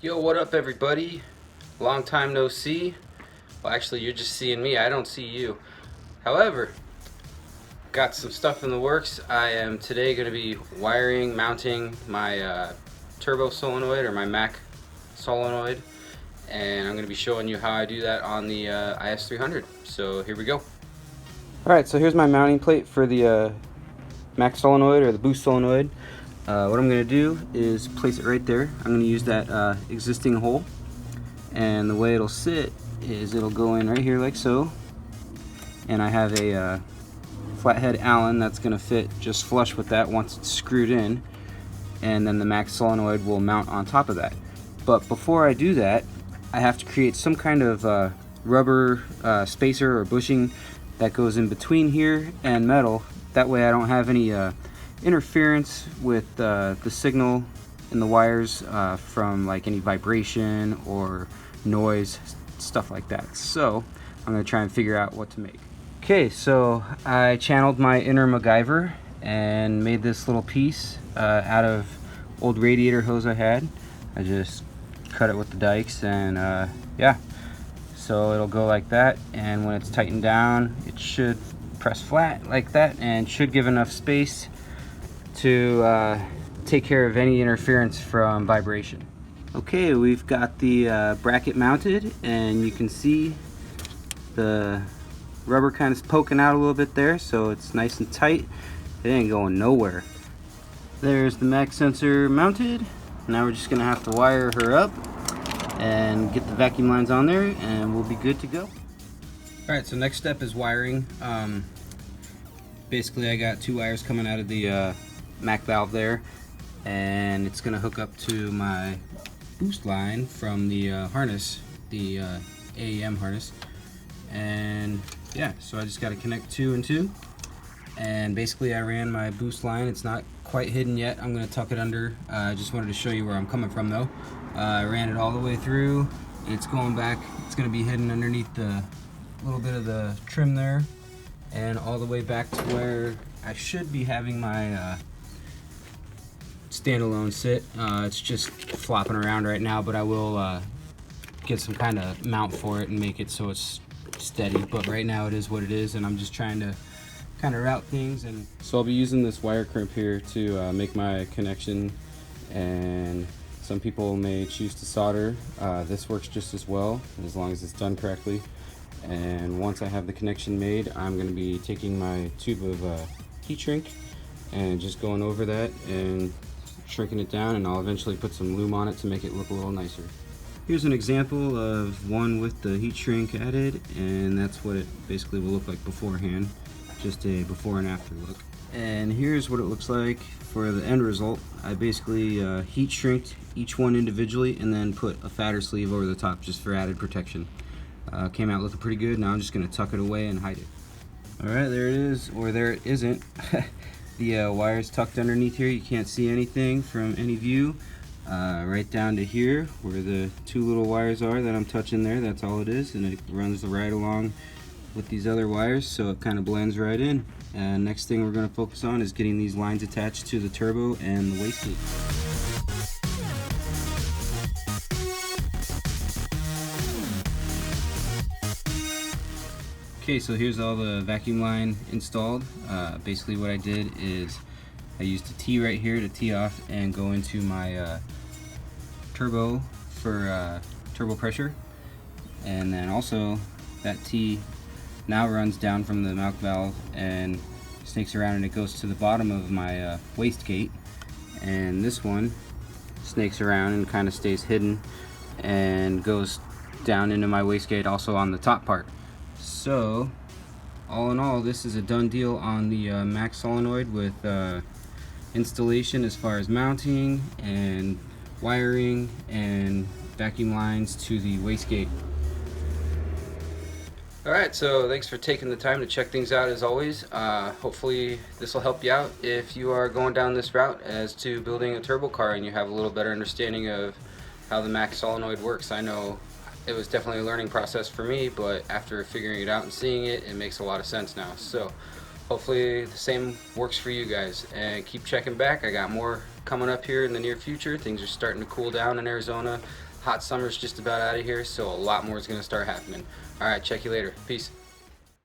Yo, what up everybody? Long time no see. Well, actually you're just seeing me, I don't see you. However, got some stuff in the works. I am today going to be wiring, mounting my turbo solenoid, or my Mac solenoid, and I'm going to be showing you how I do that on the IS300. So here we go. Alright, so here's my mounting plate for the Mac solenoid, or the boost solenoid. What I'm going to do is place it right there. I'm going to use that existing hole, and the way it'll sit is it'll go in right here like so, and I have a flathead Allen that's going to fit just flush with that once it's screwed in, and then the Mac solenoid will mount on top of that. But before I do that, I have to create some kind of rubber spacer or bushing that goes in between here and metal. That way I don't have any interference with the signal in the wires from like any vibration or noise, stuff like that. So I'm going to try and figure out what to make. Okay, so I channeled my inner MacGyver and made this little piece out of old radiator hose I had. I just cut it with the dikes, and yeah, so it'll go like that, and when it's tightened down it should press flat like that and should give enough space to take care of any interference from vibration. Okay, we've got the bracket mounted, and you can see the rubber kind of poking out a little bit there, so it's nice and tight. It ain't going nowhere. There's the Mac sensor mounted. Now we're just gonna have to wire her up and get the vacuum lines on there, and we'll be good to go. Alright, so next step is wiring. Basically I got two wires coming out of the Mac valve there, and it's gonna hook up to my boost line from the harness, the AEM harness. And yeah, so I just got to connect 2 and 2, and basically I ran my boost line. It's not quite hidden yet. I'm going to tuck it under. I just wanted to show you where I'm coming from though. I ran it all the way through. It's going back. It's going to be hidden underneath the little bit of the trim there, and all the way back to where I should be having my standalone sit. It's just flopping around right now, but I will get some kind of mount for it and make it so it's steady. But right now it is what it is, and I'm just trying to kind of route things. And so I'll be using this wire crimp here to make my connection, and some people may choose to solder. This works just as well, as long as it's done correctly. And once I have the connection made, I'm going to be taking my tube of heat shrink and just going over that and shrinking it down, and I'll eventually put some loom on it to make it look a little nicer. Here's an example of one with the heat shrink added, and that's what it basically will look like beforehand, just a before and after look. And here's what it looks like for the end result. I basically heat shrinked each one individually and then put a fatter sleeve over the top just for added protection. Came out looking pretty good. Now I'm just going to tuck it away and hide it. Alright, there it is, or there it isn't. The wire's tucked underneath here. You can't see anything from any view. Right down to here where the two little wires are that I'm touching there, that's all it is, and it runs right along with these other wires, so it kind of blends right in. And next thing we're going to focus on is getting these lines attached to the turbo and the wastegate. Okay, so here's all the vacuum line installed. Basically what I did is I used a T right here to tee off and go into my turbo for turbo pressure, and then also that T now runs down from the mouth valve and snakes around, and it goes to the bottom of my wastegate, and this one snakes around and kind of stays hidden and goes down into my wastegate also on the top part. So all in all, this is a done deal on the Mac solenoid with installation as far as mounting and wiring and vacuum lines to the wastegate. Alright, so thanks for taking the time to check things out as always. Hopefully this will help you out if you are going down this route as to building a turbo car and you have a little better understanding of how the Mac solenoid works. I know it was definitely a learning process for me, but after figuring it out and seeing it, it makes a lot of sense now. So hopefully the same works for you guys, and keep checking back. I got more coming up here in the near future. Things are starting to cool down in Arizona. Hot summer's just about out of here, so a lot more is going to start happening. Alright, check you later. Peace.